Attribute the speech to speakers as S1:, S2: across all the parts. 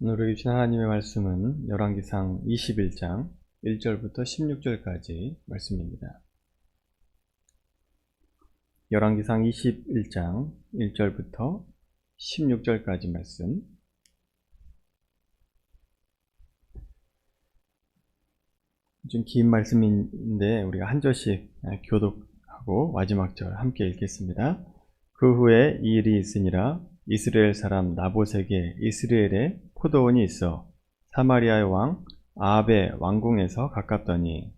S1: 오늘 우리 주신 하나님의 말씀은 열왕기상 21장 1절부터 16절까지 말씀입니다. 열왕기상 21장 1절부터 16절까지 말씀. 좀 긴 말씀인데 우리가 한 절씩 교독하고 마지막 절 함께 읽겠습니다. 그 후에 이 일이 있으니라. 이스라엘 사람 나봇에게 이스라엘에 포도원이 있어 사마리아의 왕 아합의 왕궁에서 가깝더니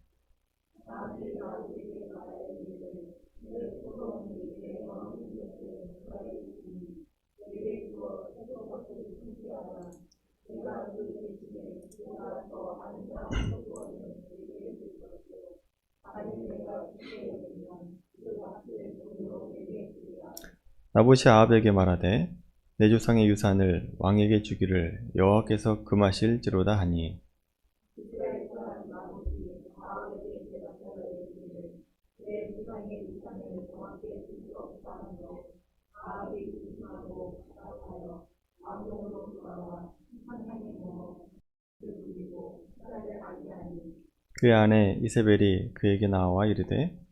S1: 나봇이 아합에게 말하되 내 조상의 유산을 왕에게 주기를 여호와께서 금하실지로다 하니 그의 아내 이세벨이 그에게 나와 이르되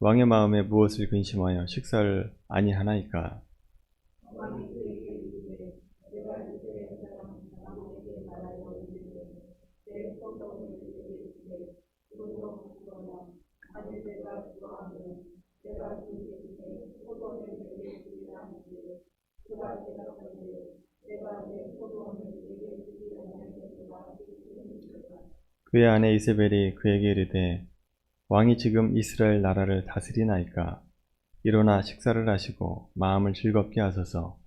S1: 왕의 마음에 무엇을 근심하여 식사를 아니하나이까. 그의 아내 이세벨이 그에게 이르되 왕이 지금 이스라엘 나라를 다스리나이까. 일어나 식사를 하시고 마음을 즐겁게 하소서.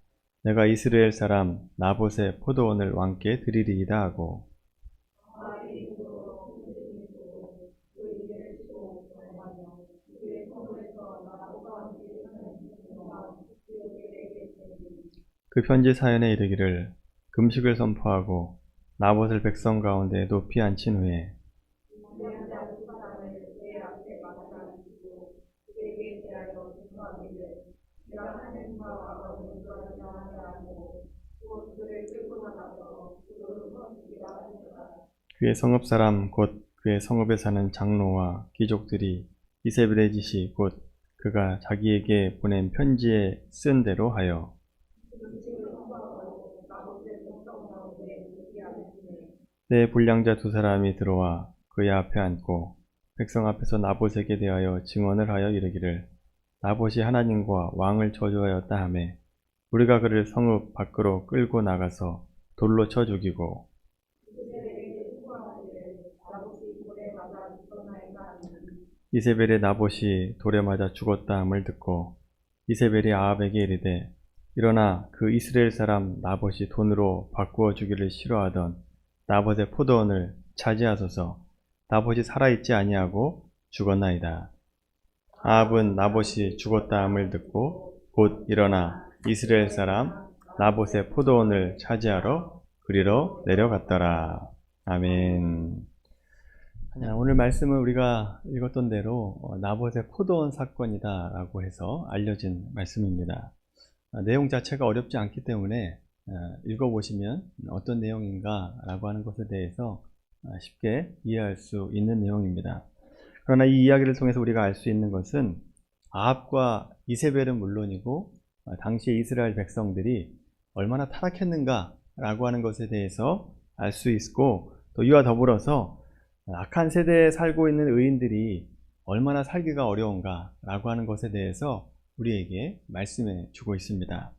S1: 내가 이스라엘 사람 나봇의 포도원을 왕께 드리리이다 하고 그 편지 사연에 이르기를 금식을 선포하고 나봇을 백성 가운데 높이 앉힌 후에 그의 성읍 사람 곧 그의 성읍에 사는 장로와 귀족들이 이세벨의 지시 곧 그가 자기에게 보낸 편지에 쓴 대로 하여 내 불량자 두 사람이 들어와 그의 앞에 앉고 백성 앞에서 나봇에게 대하여 증언을 하여 이르기를 나봇이 하나님과 왕을 저주하였다 하매 우리가 그를 성읍 밖으로 끌고 나가서 돌로 쳐 죽이고 이세벨의 나봇이 돌에 맞아 죽었다 함을 듣고 이세벨이 아합에게 이르되 일어나 그 이스라엘 사람 나봇이 돈으로 바꾸어 주기를 싫어하던 나봇의 포도원을 차지하소서. 나봇이 살아있지 아니하고 죽었나이다. 아합은 나봇이 죽었다 함을 듣고 곧 일어나 이스라엘 사람 나봇의 포도원을 차지하러 그리로 내려갔더라. 아멘. 오늘 말씀은 우리가 읽었던 대로 나봇의 포도원 사건이다 라고 해서 알려진 말씀입니다. 내용 자체가 어렵지 않기 때문에 읽어보시면 어떤 내용인가 라고 하는 것에 대해서 쉽게 이해할 수 있는 내용입니다. 그러나 이 이야기를 통해서 우리가 알 수 있는 것은 아합과 이세벨은 물론이고 당시 이스라엘 백성들이 얼마나 타락했는가 라고 하는 것에 대해서 알 수 있고 또 이와 더불어서 악한 세대에 살고 있는 의인들이 얼마나 살기가 어려운가 라고 하는 것에 대해서 우리에게 말씀해 주고 있습니다.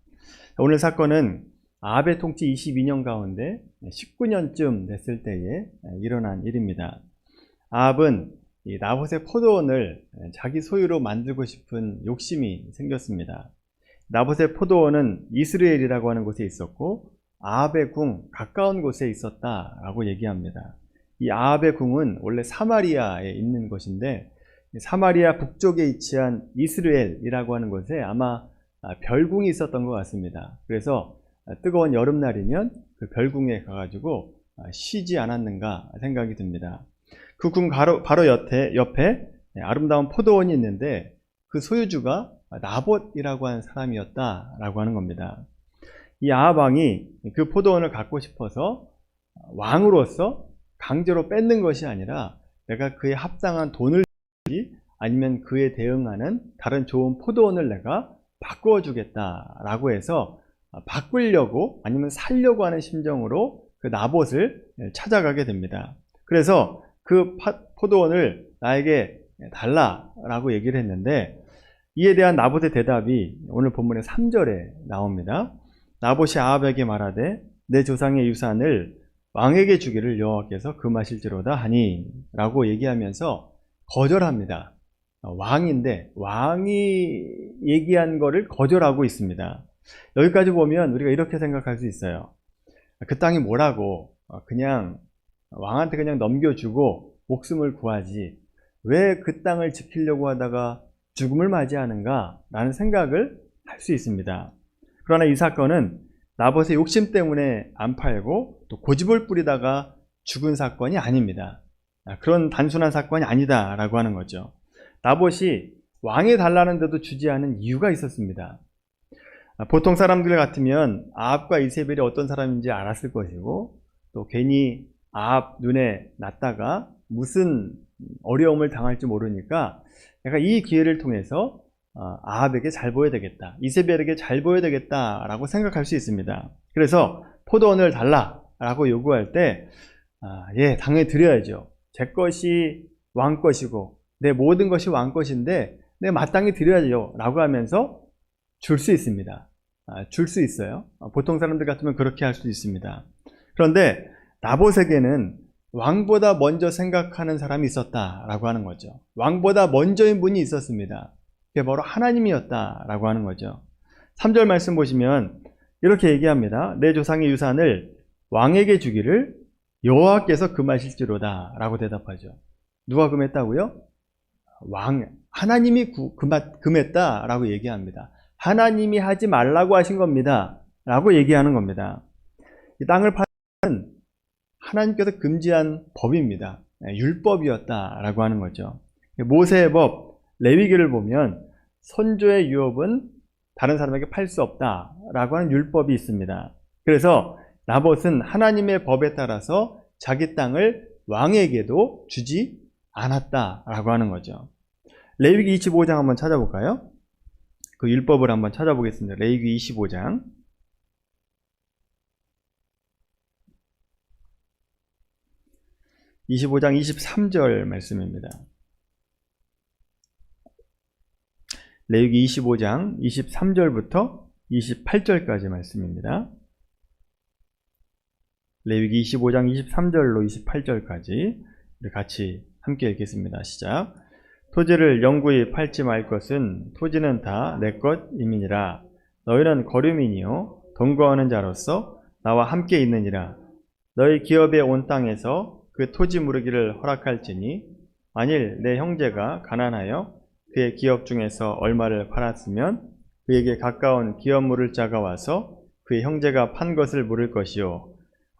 S1: 오늘 사건은 아합의 통치 22년 가운데 19년쯤 됐을 때에 일어난 일입니다. 아합은 이 나봇의 포도원을 자기 소유로 만들고 싶은 욕심이 생겼습니다. 나봇의 포도원은 이스라엘이라고 하는 곳에 있었고 아합의 궁 가까운 곳에 있었다라고 얘기합니다. 이 아합의 궁은 원래 사마리아에 있는 것인데 사마리아 북쪽에 위치한 이스라엘이라고 하는 곳에 아마 별궁이 있었던 것 같습니다. 그래서 뜨거운 여름날이면 그 별궁에 가가지고 쉬지 않았는가 생각이 듭니다. 그 궁 바로 옆에 아름다운 포도원이 있는데 그 소유주가 나봇이라고 하는 사람이었다라고 하는 겁니다. 이 아합 왕이 그 포도원을 갖고 싶어서 왕으로서 강제로 뺏는 것이 아니라 내가 그에 합당한 돈을 주지 아니면 그에 대응하는 다른 좋은 포도원을 내가 바꾸어 주겠다라고 해서 바꾸려고 아니면 살려고 하는 심정으로 그 나봇을 찾아가게 됩니다. 그래서 그 포도원을 나에게 달라라고 얘기를 했는데, 이에 대한 나봇의 대답이 오늘 본문의 3절에 나옵니다. 나봇이 아합에게 말하되 내 조상의 유산을 왕에게 주기를 여호와께서 금하실지로다 하니 라고 얘기하면서 거절합니다. 왕인데 왕이 얘기한 거를 거절하고 있습니다. 여기까지 보면 우리가 이렇게 생각할 수 있어요. 그 땅이 뭐라고 그냥 왕한테 그냥 넘겨주고 목숨을 구하지 왜 그 땅을 지키려고 하다가 죽음을 맞이하는가 라는 생각을 할 수 있습니다. 그러나 이 사건은 나봇의 욕심 때문에 안 팔고 또 고집을 부리다가 죽은 사건이 아닙니다. 그런 단순한 사건이 아니다 라고 하는 거죠. 나봇이 왕에 달라는데도 주지 않은 이유가 있었습니다. 보통 사람들 같으면 아합과 이세벨이 어떤 사람인지 알았을 것이고 또 괜히 아합 눈에 났다가 무슨 어려움을 당할지 모르니까 내가 이 기회를 통해서 아합에게 잘 보여야 되겠다, 이세벨에게 잘 보여야 되겠다 라고 생각할 수 있습니다. 그래서 포도원을 달라 라고 요구할 때 예, 당연히 드려야죠. 제 것이 왕 것이고 내 모든 것이 왕 것인데 내 마땅히 드려야죠 라고 하면서 줄 수 있습니다. 줄 수 있어요. 보통 사람들 같으면 그렇게 할 수 있습니다. 그런데 나봇에게는 왕보다 먼저 생각하는 사람이 있었다라고 하는 거죠. 왕보다 먼저인 분이 있었습니다. 그게 바로 하나님이었다라고 하는 거죠. 3절 말씀 보시면 이렇게 얘기합니다. 내 조상의 유산을 왕에게 주기를 여호와께서 금하실지로다 라고 대답하죠. 누가 금했다고요? 하나님이 금했다라고 얘기합니다. 하나님이 하지 말라고 하신 겁니다 라고 얘기하는 겁니다. 이 땅을 파는 하나님께서 금지한 법입니다. 율법이었다라고 하는 거죠. 모세의 법, 레위기를 보면 선조의 유업은 다른 사람에게 팔 수 없다라고 하는 율법이 있습니다. 그래서 나봇은 하나님의 법에 따라서 자기 땅을 왕에게도 주지 않았다라고 하는 거죠. 레위기 25장 한번 찾아볼까요? 그 율법을 한번 찾아보겠습니다. 레위기 25장 23절 말씀입니다. 레위기 25장 23절부터 28절까지 말씀입니다. 레위기 25장 23절로 28절까지 같이 함께 읽겠습니다. 시작. 토지를 영구히 팔지 말 것은 토지는 다 내 것임이니라. 너희는 거류민이요 동거하는 자로서 나와 함께 있느니라. 너희 기업에 온 땅에서 그 토지 무르기를 허락할지니 만일 내 형제가 가난하여 그의 기업 중에서 얼마를 팔았으면 그에게 가까운 기업 물을 자가 와서 그의 형제가 판 것을 물을 것이요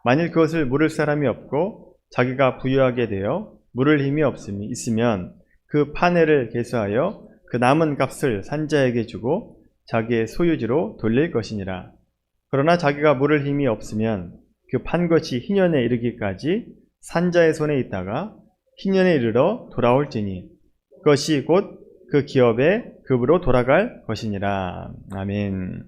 S1: 만일 그것을 물을 사람이 없고 자기가 부유하게 되어 물을 힘이 있으면 그 판회를 계수하여 그 남은 값을 산자에게 주고 자기의 소유지로 돌릴 것이니라. 그러나 자기가 물을 힘이 없으면 그 판 것이 희년에 이르기까지 산자의 손에 있다가 희년에 이르러 돌아올지니 그것이 곧 그 기업의 급으로 돌아갈 것이니라. 아멘.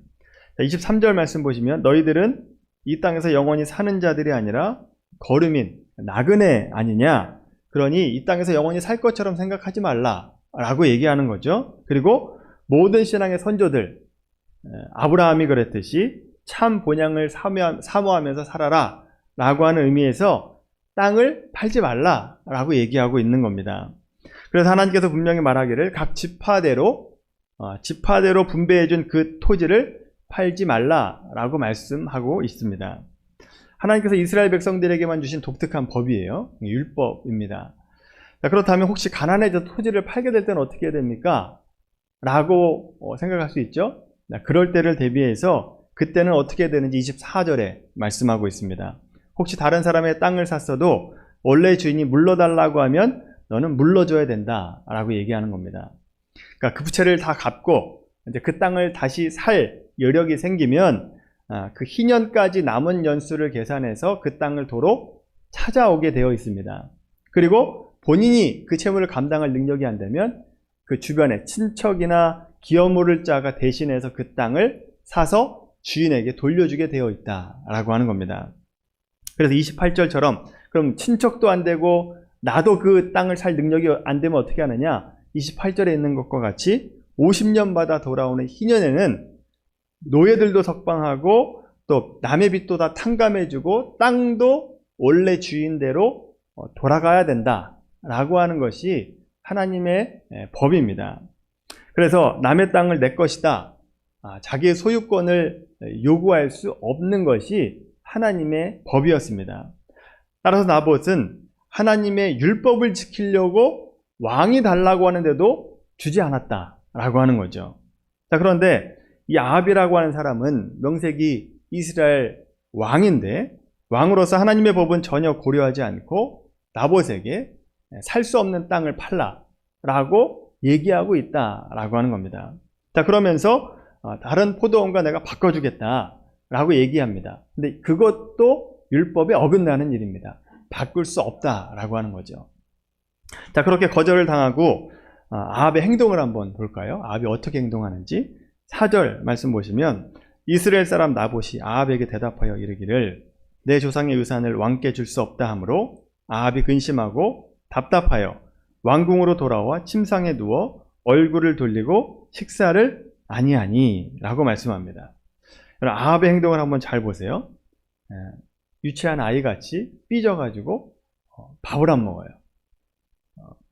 S1: 23절 말씀 보시면 너희들은 이 땅에서 영원히 사는 자들이 아니라 거류민, 나그네 아니냐. 그러니 이 땅에서 영원히 살 것처럼 생각하지 말라 라고 얘기하는 거죠. 그리고 모든 신앙의 선조들, 아브라함이 그랬듯이 참 본향을 사모하면서 살아라 라고 하는 의미에서 땅을 팔지 말라 라고 얘기하고 있는 겁니다. 그래서 하나님께서 분명히 말하기를 각 지파대로 분배해준 그 토지를 팔지 말라 라고 말씀하고 있습니다. 하나님께서 이스라엘 백성들에게만 주신 독특한 법이에요. 율법입니다. 자, 그렇다면 혹시 가난해져서 토지를 팔게 될 때는 어떻게 해야 됩니까? 라고 생각할 수 있죠. 그럴 때를 대비해서 그때는 어떻게 해야 되는지 24절에 말씀하고 있습니다. 혹시 다른 사람의 땅을 샀어도 원래 주인이 물러달라고 하면 너는 물러줘야 된다 라고 얘기하는 겁니다. 그러니까 그 부채를 다 갚고 이제 그 땅을 다시 살 여력이 생기면 그 희년까지 남은 연수를 계산해서 그 땅을 도로 찾아오게 되어 있습니다. 그리고 본인이 그 채무를 감당할 능력이 안 되면 그 주변에 친척이나 기어 물을 자가 대신해서 그 땅을 사서 주인에게 돌려주게 되어 있다라고 하는 겁니다. 그래서 28절처럼 그럼 친척도 안 되고 나도 그 땅을 살 능력이 안 되면 어떻게 하느냐? 28절에 있는 것과 같이 50년마다 돌아오는 희년에는 노예들도 석방하고 또 남의 빚도 다 탕감해주고 땅도 원래 주인대로 돌아가야 된다라고 하는 것이 하나님의 법입니다. 그래서 남의 땅을 내 것이다, 자기의 소유권을 요구할 수 없는 것이 하나님의 법이었습니다. 따라서 나봇은 하나님의 율법을 지키려고 왕이 달라고 하는데도 주지 않았다라고 하는 거죠. 자, 그런데 이 아합이라고 하는 사람은 명색이 이스라엘 왕인데 왕으로서 하나님의 법은 전혀 고려하지 않고 나봇에게 살 수 없는 땅을 팔라라고 얘기하고 있다라고 하는 겁니다. 자, 그러면서 다른 포도원과 내가 바꿔주겠다라고 얘기합니다. 근데 그것도 율법에 어긋나는 일입니다. 바꿀 수 없다라고 하는 거죠. 자, 그렇게 거절을 당하고 아합의 행동을 한번 볼까요? 아합이 어떻게 행동하는지 4절 말씀 보시면 이스라엘 사람 나봇이 아합에게 대답하여 이르기를 내 조상의 유산을 왕께 줄 수 없다 하므로 아합이 근심하고 답답하여 왕궁으로 돌아와 침상에 누워 얼굴을 돌리고 식사를 아니하니 라고 말씀합니다. 아합의 행동을 한번 잘 보세요. 유치한 아이같이 삐져가지고 밥을 안 먹어요.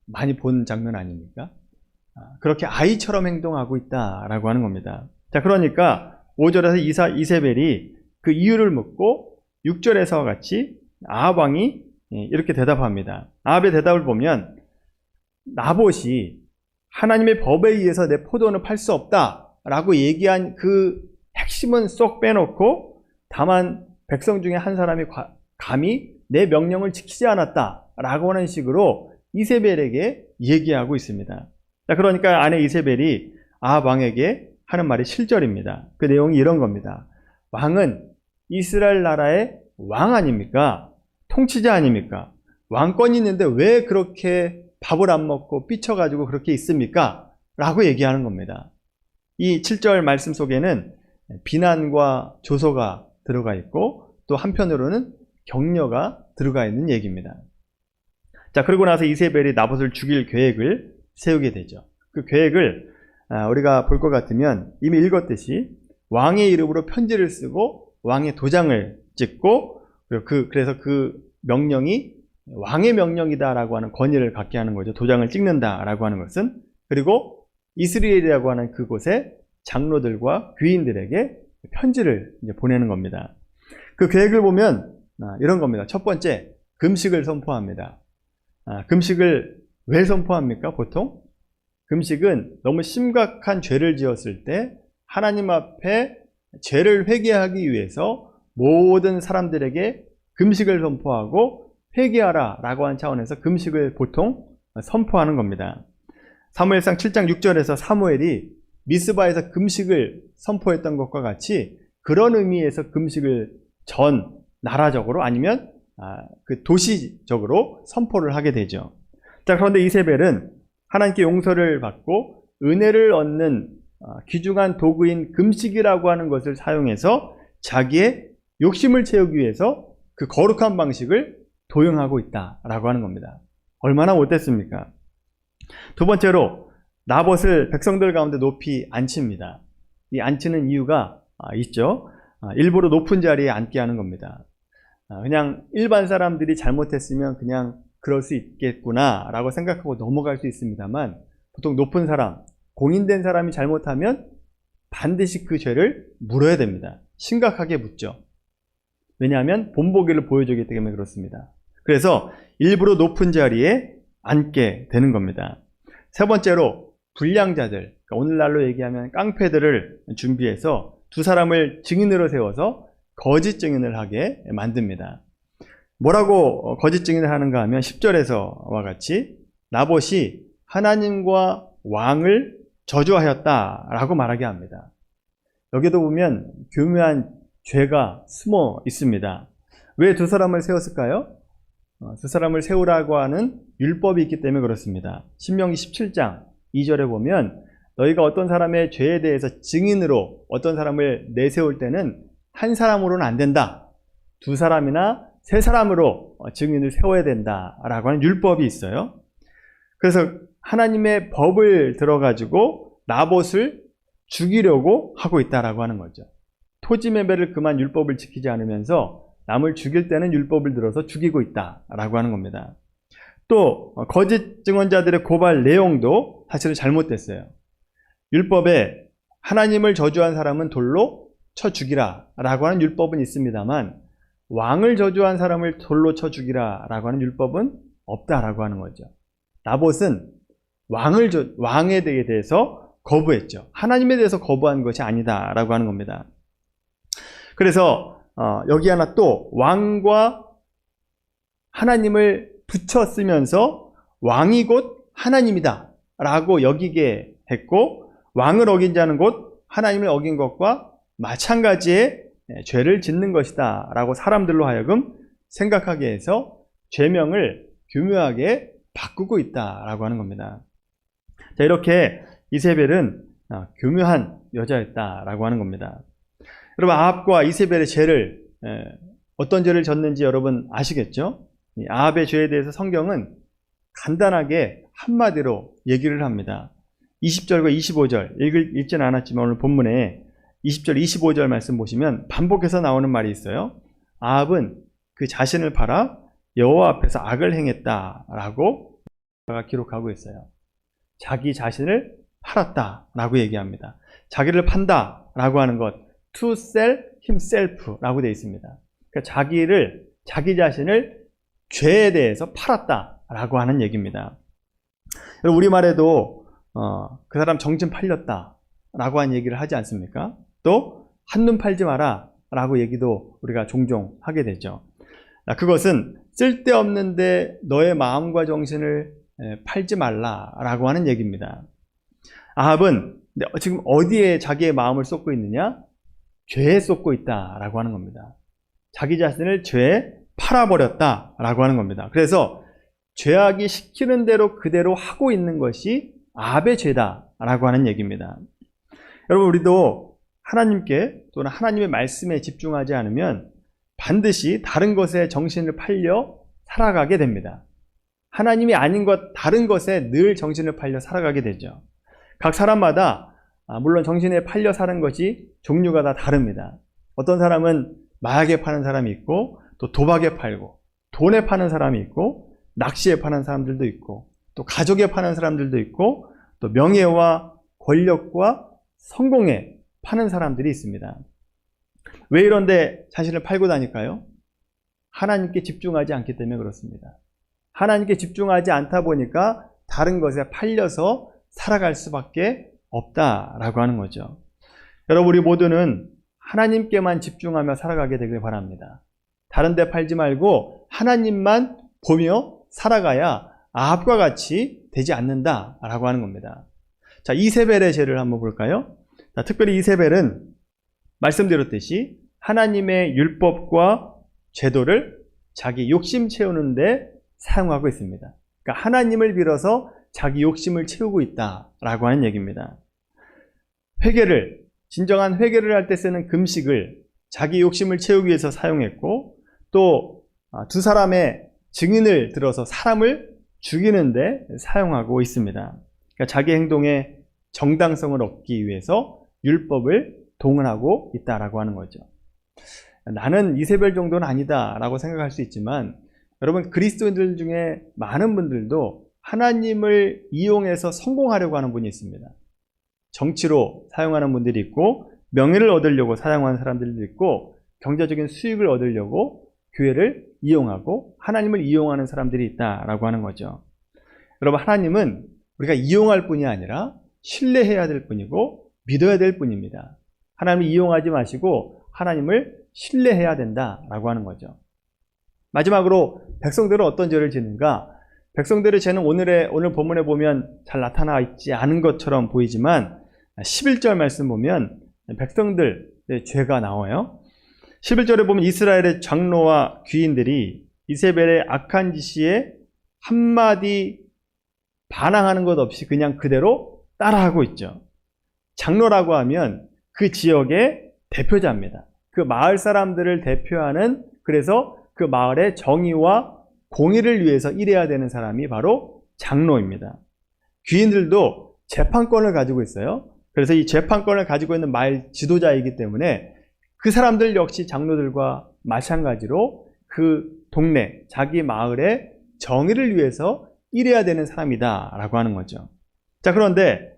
S1: 많이 본 장면 아닙니까? 그렇게 아이처럼 행동하고 있다라고 하는 겁니다. 자, 그러니까 5절에서 이세벨이 그 이유를 묻고 6절에서와 같이 아합 왕이 이렇게 대답합니다. 아합의 대답을 보면 나봇이 하나님의 법에 의해서 내 포도원을 팔 수 없다라고 얘기한 그 핵심은 쏙 빼놓고 다만 백성 중에 한 사람이 감히 내 명령을 지키지 않았다라고 하는 식으로 이세벨에게 얘기하고 있습니다. 자, 그러니까 아내 이세벨이 아합 왕에게 하는 말이 7절입니다. 그 내용이 이런 겁니다. 왕은 이스라엘 나라의 왕 아닙니까? 통치자 아닙니까? 왕권이 있는데 왜 그렇게 밥을 안 먹고 삐쳐가지고 그렇게 있습니까? 라고 얘기하는 겁니다. 이 7절 말씀 속에는 비난과 조소가 들어가 있고 또 한편으로는 격려가 들어가 있는 얘기입니다. 자, 그러고 나서 이세벨이 나봇을 죽일 계획을 세우게 되죠. 그 계획을 우리가 볼 것 같으면 이미 읽었듯이 왕의 이름으로 편지를 쓰고 왕의 도장을 찍고 그래서 그 명령이 왕의 명령이다라고 하는 권위를 갖게 하는 거죠. 도장을 찍는다라고 하는 것은. 그리고 이스라엘이라고 하는 그곳에 장로들과 귀인들에게 편지를 이제 보내는 겁니다. 그 계획을 보면 이런 겁니다. 첫 번째, 금식을 선포합니다. 금식을 왜 선포합니까? 보통 금식은 너무 심각한 죄를 지었을 때 하나님 앞에 죄를 회개하기 위해서 모든 사람들에게 금식을 선포하고 회개하라 라고 하는 차원에서 금식을 보통 선포하는 겁니다. 사무엘상 7장 6절에서 사무엘이 미스바에서 금식을 선포했던 것과 같이 그런 의미에서 금식을 전 나라적으로 아니면 그 도시적으로 선포를 하게 되죠. 자, 그런데 이세벨은 하나님께 용서를 받고 은혜를 얻는 귀중한 도구인 금식이라고 하는 것을 사용해서 자기의 욕심을 채우기 위해서 그 거룩한 방식을 도용하고 있다라고 하는 겁니다. 얼마나 못됐습니까? 두 번째로 나봇을 백성들 가운데 높이 앉힙니다. 이 앉히는 이유가 있죠. 일부러 높은 자리에 앉게 하는 겁니다. 그냥 일반 사람들이 잘못했으면 그냥 그럴 수 있겠구나 라고 생각하고 넘어갈 수 있습니다만 보통 높은 사람, 공인된 사람이 잘못하면 반드시 그 죄를 물어야 됩니다. 심각하게 묻죠. 왜냐하면 본보기를 보여주기 때문에 그렇습니다. 그래서 일부러 높은 자리에 앉게 되는 겁니다. 세 번째로 불량자들, 그러니까 오늘날로 얘기하면 깡패들을 준비해서 두 사람을 증인으로 세워서 거짓 증인을 하게 만듭니다. 뭐라고 거짓 증인을 하는가 하면 10절에서와 같이 나봇이 하나님과 왕을 저주하였다라고 말하게 합니다. 여기도 보면 교묘한 죄가 숨어 있습니다. 왜 두 사람을 세웠을까요? 두 사람을 세우라고 하는 율법이 있기 때문에 그렇습니다. 신명기 17장 2절에 보면 너희가 어떤 사람의 죄에 대해서 증인으로 어떤 사람을 내세울 때는 한 사람으로는 안 된다. 두 사람이나 세 사람으로 증인을 세워야 된다라고 하는 율법이 있어요. 그래서 하나님의 법을 들어가지고 나봇을 죽이려고 하고 있다라고 하는 거죠. 토지 매매를 금한 율법을 지키지 않으면서 남을 죽일 때는 율법을 들어서 죽이고 있다라고 하는 겁니다. 또 거짓 증언자들의 고발 내용도 사실은 잘못됐어요. 율법에 하나님을 저주한 사람은 돌로 쳐 죽이라 라고 하는 율법은 있습니다만 왕을 저주한 사람을 돌로 쳐 죽이라 라고 하는 율법은 없다라고 하는 거죠. 나봇은 왕에 대해서 거부했죠. 하나님에 대해서 거부한 것이 아니다 라고 하는 겁니다. 그래서 여기 하나 또 왕과 하나님을 붙여 쓰면서 왕이 곧 하나님이다 라고 여기게 했고, 왕을 어긴 자는 곧 하나님을 어긴 것과 마찬가지의 죄를 짓는 것이다 라고 사람들로 하여금 생각하게 해서 죄명을 교묘하게 바꾸고 있다 라고 하는 겁니다. 자, 이렇게 이세벨은 교묘한 여자였다 라고 하는 겁니다. 여러분, 아합과 이세벨의 죄를, 어떤 죄를 졌는지 여러분 아시겠죠? 이 아합의 죄에 대해서 성경은 간단하게 한마디로 얘기를 합니다. 20절과 25절 읽지는 않았지만 오늘 본문에 20절 25절 말씀 보시면 반복해서 나오는 말이 있어요. 아합은 그 자신을 팔아 여호와 앞에서 악을 행했다라고 기록하고 있어요. 자기 자신을 팔았다라고 얘기합니다. 자기를 판다라고 하는 것, to sell himself라고 되어 있습니다. 그러니까 자기 자신을 죄에 대해서 팔았다라고 하는 얘기입니다. 우리말에도 그 사람 정신 팔렸다라고 하는 얘기를 하지 않습니까? 또 한눈 팔지 마라 라고 얘기도 우리가 종종 하게 되죠. 그것은 쓸데없는데 너의 마음과 정신을 팔지 말라라고 하는 얘기입니다. 아합은 지금 어디에 자기의 마음을 쏟고 있느냐? 죄에 쏟고 있다라고 하는 겁니다. 자기 자신을 죄에 팔아버렸다라고 하는 겁니다. 그래서 죄악이 시키는 대로 그대로 하고 있는 것이 아합의 죄다라고 하는 얘기입니다. 여러분, 우리도 하나님께 또는 하나님의 말씀에 집중하지 않으면 반드시 다른 것에 정신을 팔려 살아가게 됩니다. 하나님이 아닌 것, 다른 것에 늘 정신을 팔려 살아가게 되죠. 각 사람마다 물론 정신에 팔려 사는 것이 종류가 다 다릅니다. 어떤 사람은 마약에 파는 사람이 있고, 또 도박에 팔고, 돈에 파는 사람이 있고, 낚시에 파는 사람들도 있고, 또 가족에 파는 사람들도 있고, 또 명예와 권력과 성공에 파는 사람들이 있습니다. 왜 이런데 자신을 팔고 다닐까요? 하나님께 집중하지 않기 때문에 그렇습니다. 하나님께 집중하지 않다 보니까 다른 것에 팔려서 살아갈 수밖에 없다라고 하는 거죠. 여러분, 우리 모두는 하나님께만 집중하며 살아가게 되길 바랍니다. 다른 데 팔지 말고 하나님만 보며 살아가야 아합과 같이 되지 않는다라고 하는 겁니다. 자, 이세벨의 죄를 한번 볼까요? 자, 특별히 이세벨은 말씀드렸듯이 하나님의 율법과 제도를 자기 욕심 채우는 데 사용하고 있습니다. 그러니까 하나님을 빌어서 자기 욕심을 채우고 있다라고 하는 얘기입니다. 진정한 회개를 할 때 쓰는 금식을 자기 욕심을 채우기 위해서 사용했고, 또 두 사람의 증인을 들어서 사람을 죽이는데 사용하고 있습니다. 그러니까 자기 행동의 정당성을 얻기 위해서 율법을 동원하고 있다라고 하는 거죠. 나는 이세벨 정도는 아니다라고 생각할 수 있지만, 여러분, 그리스도인들 중에 많은 분들도 하나님을 이용해서 성공하려고 하는 분이 있습니다. 정치로 사용하는 분들이 있고, 명예를 얻으려고 사용하는 사람들도 있고, 경제적인 수익을 얻으려고 교회를 이용하고 하나님을 이용하는 사람들이 있다라고 하는 거죠. 여러분, 하나님은 우리가 이용할 뿐이 아니라 신뢰해야 될 뿐이고 믿어야 될 뿐입니다. 하나님을 이용하지 마시고 하나님을 신뢰해야 된다라고 하는 거죠. 마지막으로 백성들은 어떤 죄를 짓는가? 백성들의 죄는 오늘 본문에 보면 잘 나타나 있지 않은 것처럼 보이지만 11절 말씀 보면 백성들의 죄가 나와요. 11절에 보면 이스라엘의 장로와 귀인들이 이세벨의 악한 지시에 한마디 반항하는 것 없이 그냥 그대로 따라하고 있죠. 장로라고 하면 그 지역의 대표자입니다. 그 마을 사람들을 대표하는, 그래서 그 마을의 정의와 공의를 위해서 일해야 되는 사람이 바로 장로입니다. 귀인들도 재판권을 가지고 있어요. 그래서 이 재판권을 가지고 있는 마을 지도자이기 때문에 그 사람들 역시 장로들과 마찬가지로 그 동네, 자기 마을의 정의를 위해서 일해야 되는 사람이다 라고 하는 거죠. 자, 그런데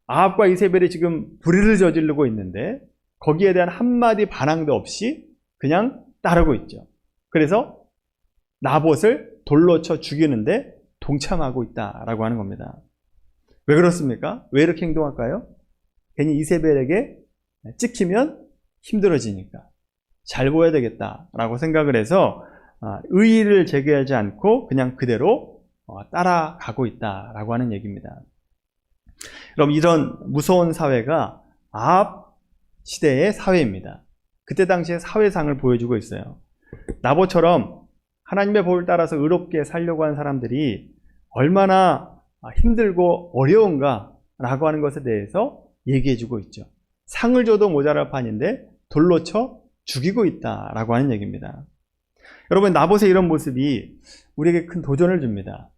S1: 아합과 이세벨이 지금 불의를 저지르고 있는데 거기에 대한 한마디 반항도 없이 그냥 따르고 있죠. 그래서 나봇을 돌로 쳐 죽이는데 동참하고 있다라고 하는 겁니다. 왜 그렇습니까? 왜 이렇게 행동할까요? 괜히 이세벨에게 찍히면 힘들어지니까 잘 보여야 되겠다라고 생각을 해서 의의를 제기하지 않고 그냥 그대로 따라가고 있다라고 하는 얘기입니다. 그럼 이런 무서운 사회가 아합 시대의 사회입니다. 그때 당시의 사회상을 보여주고 있어요. 나봇처럼 하나님의 법을 따라서 의롭게 살려고 하는 사람들이 얼마나 힘들고 어려운가라고 하는 것에 대해서 얘기해주고 있죠. 상을 줘도 모자랄 판인데 돌로 쳐 죽이고 있다라고 하는 얘기입니다. 여러분, 나봇의 이런 모습이 우리에게 큰 도전을 줍니다.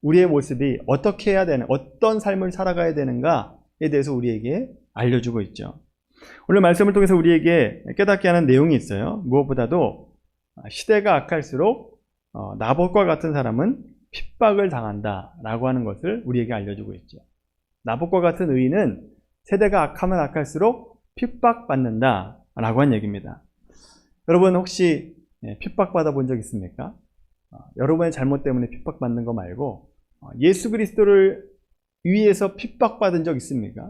S1: 우리의 모습이 어떻게 해야 되는, 어떤 삶을 살아가야 되는가에 대해서 우리에게 알려주고 있죠. 오늘 말씀을 통해서 우리에게 깨닫게 하는 내용이 있어요. 무엇보다도 시대가 악할수록 나봇과 같은 사람은 핍박을 당한다라고 하는 것을 우리에게 알려주고 있죠. 나봇과 같은 의인은 세대가 악하면 악할수록 핍박받는다라고 하는 얘기입니다. 여러분, 혹시 핍박받아 본 적 있습니까? 여러분의 잘못 때문에 핍박받는 거 말고 예수 그리스도를 위해서 핍박받은 적 있습니까?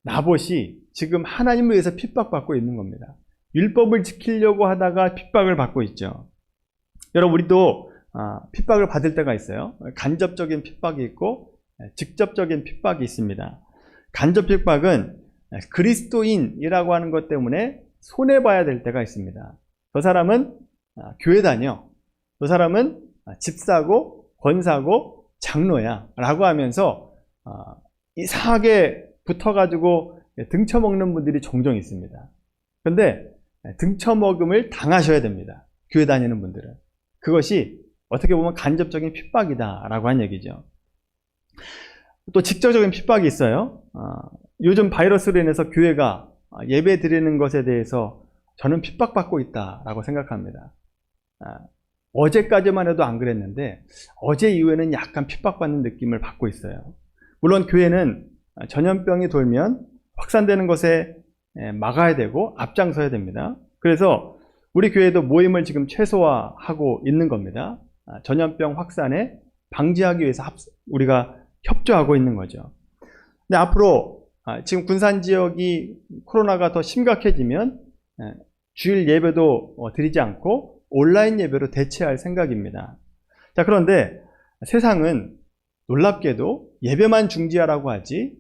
S1: 나봇이 지금 하나님을 위해서 핍박받고 있는 겁니다. 율법을 지키려고 하다가 핍박을 받고 있죠. 여러분, 우리도 핍박을 받을 때가 있어요. 간접적인 핍박이 있고 직접적인 핍박이 있습니다. 간접 핍박은 그리스도인이라고 하는 것 때문에 손해봐야 될 때가 있습니다. 저 사람은 교회 다녀, 저 사람은 집사고 권사고 장로야 라고 하면서 이상하게 붙어가지고 등쳐먹는 분들이 종종 있습니다. 그런데 등쳐먹음을 당하셔야 됩니다. 교회 다니는 분들은. 그것이 어떻게 보면 간접적인 핍박이다 라고 하는 얘기죠. 또 직접적인 핍박이 있어요. 요즘 바이러스로 인해서 교회가 예배 드리는 것에 대해서 저는 핍박받고 있다라고 생각합니다. 어제까지만 해도 안 그랬는데 어제 이후에는 약간 핍박받는 느낌을 받고 있어요. 물론 교회는 전염병이 돌면 확산되는 것에 막아야 되고 앞장서야 됩니다. 그래서 우리 교회도 모임을 지금 최소화하고 있는 겁니다. 전염병 확산에 방지하기 위해서 우리가 협조하고 있는 거죠. 근데 앞으로 지금 군산 지역이 코로나가 더 심각해지면 주일 예배도 드리지 않고 온라인 예배로 대체할 생각입니다. 자, 그런데 세상은 놀랍게도 예배만 중지하라고 하지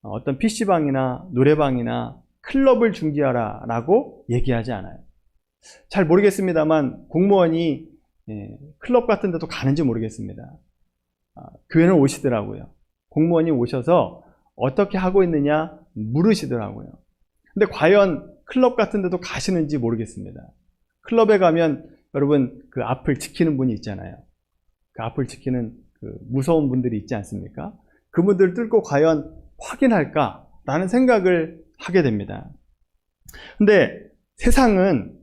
S1: 어떤 PC방이나 노래방이나 클럽을 중지하라라고 얘기하지 않아요. 잘 모르겠습니다만 공무원이 클럽 같은 데도 가는지 모르겠습니다. 교회는 오시더라고요. 공무원이 오셔서 어떻게 하고 있느냐 물으시더라고요. 근데 과연 클럽 같은 데도 가시는지 모르겠습니다. 클럽에 가면 여러분 그 앞을 지키는 분이 있잖아요. 그 앞을 지키는 그 무서운 분들이 있지 않습니까? 그분들을 뚫고 과연 확인할까라는 생각을 하게 됩니다. 근데 세상은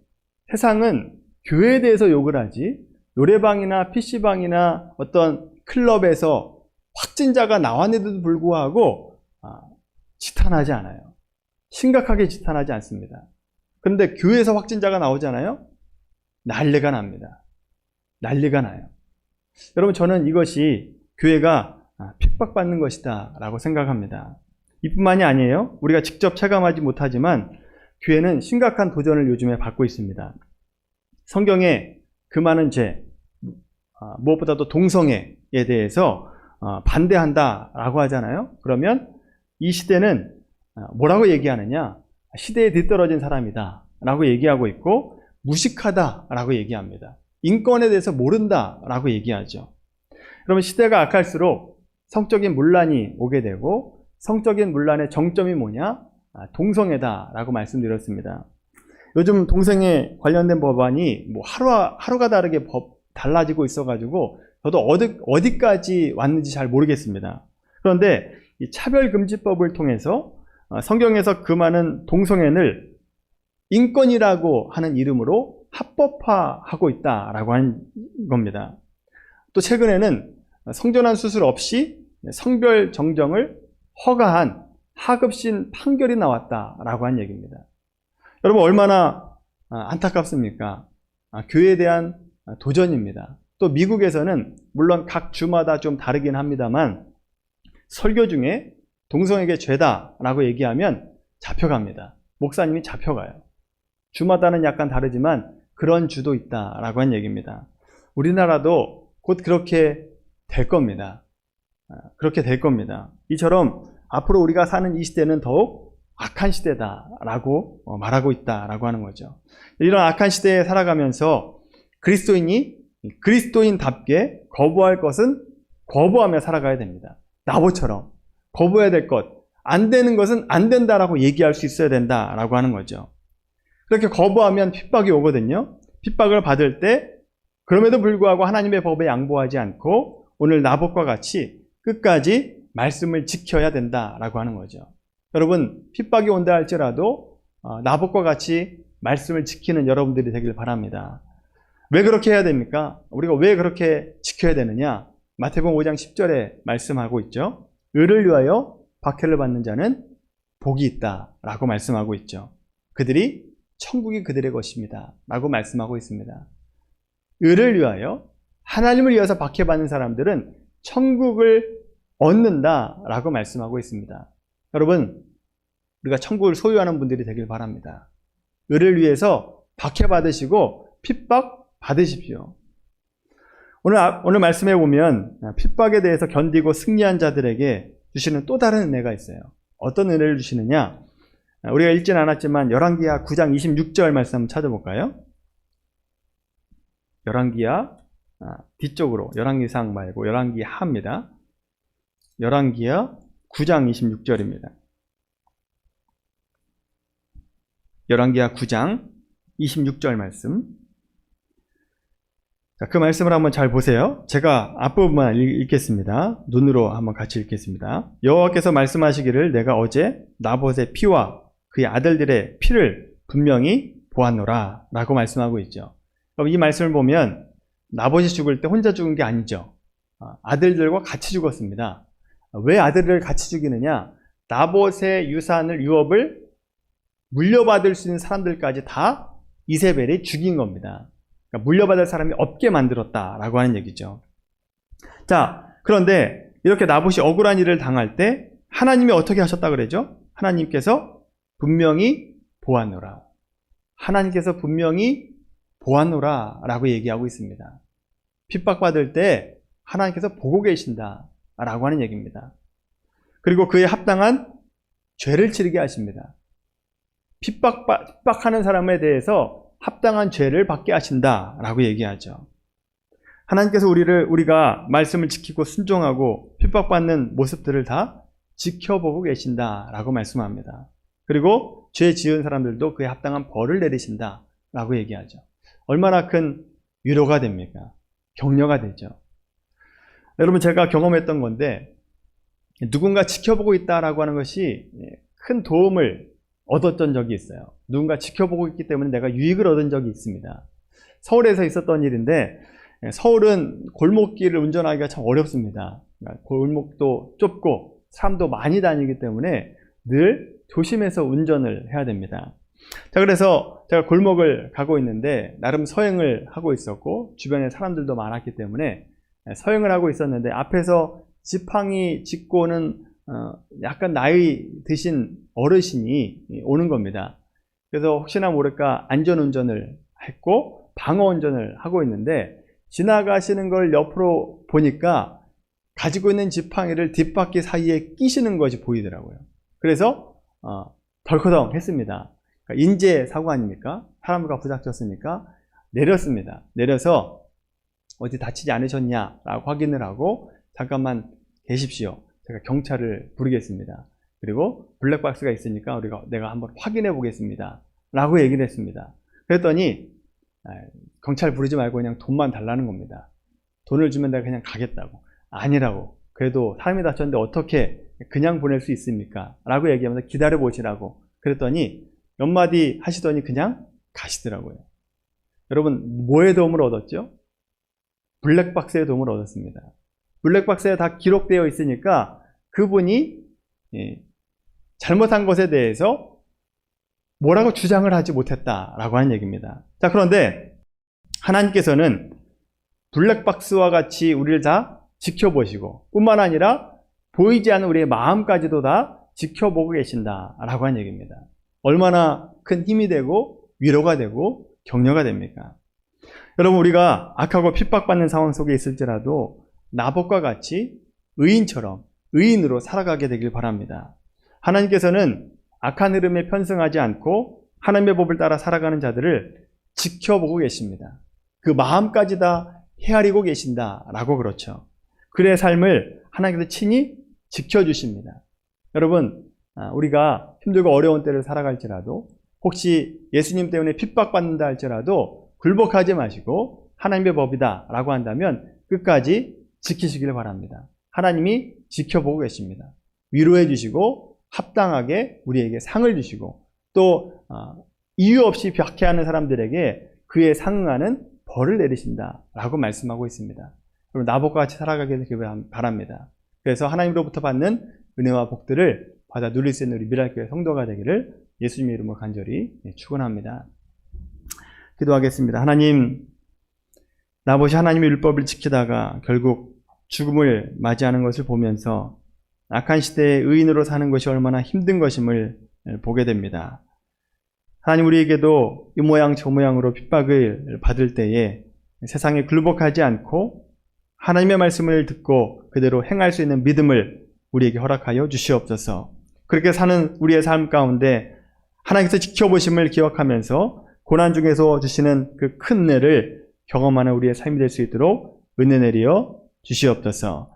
S1: 교회에 대해서 욕을 하지 노래방이나 PC방이나 어떤 클럽에서 확진자가 나왔는데도 불구하고 지탄하지 않아요. 심각하게 지탄하지 않습니다. 그런데 교회에서 확진자가 나오잖아요. 난리가 납니다. 난리가 나요. 여러분, 저는 이것이 교회가 핍박받는 것이다 라고 생각합니다. 이뿐만이 아니에요. 우리가 직접 체감하지 못하지만 교회는 심각한 도전을 요즘에 받고 있습니다. 성경에 그 많은 죄, 무엇보다도 동성애에 대해서 반대한다라고 하잖아요. 그러면 이 시대는 뭐라고 얘기하느냐? 시대에 뒤떨어진 사람이다 라고 얘기하고 있고, 무식하다 라고 얘기합니다. 인권에 대해서 모른다 라고 얘기하죠. 그러면 시대가 악할수록 성적인 문란이 오게 되고, 성적인 문란의 정점이 뭐냐? 동성애다 라고 말씀드렸습니다. 요즘 동성애 관련된 법안이 뭐 하루가 다르게 달라지고 있어가지고 저도 어디까지 왔는지 잘 모르겠습니다. 그런데 이 차별금지법을 통해서 성경에서 그 많은 동성애를 인권이라고 하는 이름으로 합법화하고 있다라고 하는 겁니다. 또 최근에는 성전환 수술 없이 성별 정정을 허가한 하급심 판결이 나왔다라고 한 얘기입니다. 여러분, 얼마나 안타깝습니까? 교회에 대한 도전입니다. 또 미국에서는 물론 각 주마다 좀 다르긴 합니다만, 설교 중에 동성애가 죄다라고 얘기하면 잡혀갑니다. 목사님이 잡혀가요. 주마다는 약간 다르지만 그런 주도 있다라고 한 얘기입니다. 우리나라도 곧 그렇게 될 겁니다. 그렇게 될 겁니다. 이처럼 앞으로 우리가 사는 이 시대는 더욱 악한 시대다라고 말하고 있다라고 하는 거죠. 이런 악한 시대에 살아가면서 그리스도인이 그리스도인답게 거부할 것은 거부하며 살아가야 됩니다. 나보처럼 거부해야 될 것, 안 되는 것은 안 된다라고 얘기할 수 있어야 된다라고 하는 거죠. 그렇게 거부하면 핍박이 오거든요. 핍박을 받을 때 그럼에도 불구하고 하나님의 법에 양보하지 않고 오늘 나봇과 같이 끝까지 말씀을 지켜야 된다라고 하는 거죠. 여러분, 핍박이 온다 할지라도 나봇과 같이 말씀을 지키는 여러분들이 되길 바랍니다. 왜 그렇게 해야 됩니까? 우리가 왜 그렇게 지켜야 되느냐? 마태복음 5장 10절에 말씀하고 있죠. 의를 위하여 박해를 받는 자는 복이 있다라고 말씀하고 있죠. 그들이 천국이 그들의 것입니다 라고 말씀하고 있습니다. 의를 위하여, 하나님을 위해서 박해받는 사람들은 천국을 얻는다라고 말씀하고 있습니다. 여러분, 우리가 천국을 소유하는 분들이 되길 바랍니다. 의를 위해서 박해받으시고 핍박 받으십시오. 오늘 말씀해 보면 핍박에 대해서 견디고 승리한 자들에게 주시는 또 다른 은혜가 있어요. 어떤 은혜를 주시느냐? 우리가 읽진 않았지만 열왕기하 9장 26절 말씀 한번 찾아볼까요? 열왕기하 뒤쪽으로, 열왕기상 말고 열왕기하입니다. 열왕기하 9장 26절입니다. 열왕기하 9장 26절 말씀. 자, 그 말씀을 한번 잘 보세요. 제가 앞부분만 읽겠습니다. 눈으로 한번 같이 읽겠습니다. 여호와께서 말씀하시기를 내가 어제 나봇의 피와 그의 아들들의 피를 분명히 보았노라 라고 말씀하고 있죠. 이 말씀을 보면 나봇이 죽을 때 혼자 죽은 게 아니죠. 아들들과 같이 죽었습니다. 왜 아들을 같이 죽이느냐? 나봇의 유산을, 유업을 물려받을 수 있는 사람들까지 다 이세벨이 죽인 겁니다. 그러니까 물려받을 사람이 없게 만들었다라고 하는 얘기죠. 자, 그런데 이렇게 나봇이 억울한 일을 당할 때 하나님이 어떻게 하셨다 그러죠? 하나님께서 분명히 보았노라. 하나님께서 분명히 보았노라 라고 얘기하고 있습니다. 핍박받을 때 하나님께서 보고 계신다 라고 하는 얘기입니다. 그리고 그에 합당한 죄를 치르게 하십니다. 핍박하는 사람에 대해서 합당한 죄를 받게 하신다 라고 얘기하죠. 하나님께서 우리가 말씀을 지키고 순종하고 핍박받는 모습들을 다 지켜보고 계신다 라고 말씀합니다. 그리고 죄 지은 사람들도 그에 합당한 벌을 내리신다 라고 얘기하죠. 얼마나 큰 위로가 됩니까? 격려가 되죠. 여러분, 제가 경험했던 건데, 누군가 지켜보고 있다라고 하는 것이 큰 도움을 얻었던 적이 있어요. 누군가 지켜보고 있기 때문에 내가 유익을 얻은 적이 있습니다. 서울에서 있었던 일인데, 서울은 골목길을 운전하기가 참 어렵습니다. 골목도 좁고 사람도 많이 다니기 때문에 늘 조심해서 운전을 해야 됩니다. 자, 그래서 제가 골목을 가고 있는데 나름 서행을 하고 있었고 주변에 사람들도 많았기 때문에 서행을 하고 있었는데 앞에서 지팡이 짚고는 약간 나이 드신 어르신이 오는 겁니다. 그래서 혹시나 모를까 안전운전을 했고 방어운전을 하고 있는데 지나가시는 걸 옆으로 보니까 가지고 있는 지팡이를 뒷바퀴 사이에 끼시는 것이 보이더라고요. 그래서 덜커덩 했습니다. 그러니까 인재 사고 아닙니까? 사람과 부닥쳤으니까 내렸습니다. 내려서 어디 다치지 않으셨냐라고 확인을 하고 잠깐만 계십시오. 제가 경찰을 부르겠습니다. 그리고 블랙박스가 있으니까 내가 한번 확인해 보겠습니다. 라고 얘기를 했습니다. 그랬더니 경찰 부르지 말고 그냥 돈만 달라는 겁니다. 돈을 주면 내가 그냥 가겠다고. 아니라고. 그래도 사람이 다쳤는데 어떻게 그냥 보낼 수 있습니까? 라고 얘기하면서 기다려 보시라고. 그랬더니 몇 마디 하시더니 그냥 가시더라고요. 여러분, 뭐의 도움을 얻었죠? 블랙박스의 도움을 얻었습니다. 블랙박스에 다 기록되어 있으니까 그분이 잘못한 것에 대해서 뭐라고 주장을 하지 못했다라고 하는 얘기입니다. 자, 그런데 하나님께서는 블랙박스와 같이 우리를 다 지켜보시고 뿐만 아니라 보이지 않는 우리의 마음까지도 다 지켜보고 계신다라고 하는 얘기입니다. 얼마나 큰 힘이 되고 위로가 되고 격려가 됩니까? 여러분, 우리가 악하고 핍박받는 상황 속에 있을지라도 나봇과 같이 의인처럼 의인으로 살아가게 되길 바랍니다. 하나님께서는 악한 흐름에 편승하지 않고 하나님의 법을 따라 살아가는 자들을 지켜보고 계십니다. 그 마음까지 다 헤아리고 계신다라고 그렇죠. 그의 삶을 하나님께서 친히 지켜주십니다. 여러분, 우리가 힘들고 어려운 때를 살아갈지라도 혹시 예수님 때문에 핍박받는다 할지라도 굴복하지 마시고 하나님의 법이다 라고 한다면 끝까지 지키시길 바랍니다. 하나님이 지켜보고 계십니다. 위로해 주시고 합당하게 우리에게 상을 주시고 또 이유 없이 박해하는 사람들에게 그에 상응하는 벌을 내리신다 라고 말씀하고 있습니다. 그럼 나봇과 같이 살아가게 되길 바랍니다. 그래서 하나님으로부터 받는 은혜와 복들을 받아 누릴 수 있는 우리 미랄교회 성도가 되기를 예수님의 이름으로 간절히 축원합니다. 기도하겠습니다. 하나님, 나봇이 하나님의 율법을 지키다가 결국 죽음을 맞이하는 것을 보면서 악한 시대에 의인으로 사는 것이 얼마나 힘든 것임을 보게 됩니다. 하나님, 우리에게도 이 모양 저 모양으로 핍박을 받을 때에 세상에 굴복하지 않고 하나님의 말씀을 듣고 그대로 행할 수 있는 믿음을 우리에게 허락하여 주시옵소서. 그렇게 사는 우리의 삶 가운데 하나님께서 지켜보심을 기억하면서 고난 중에서 주시는 그 큰 은혜를 경험하는 우리의 삶이 될 수 있도록 은혜 내리어 주시옵소서.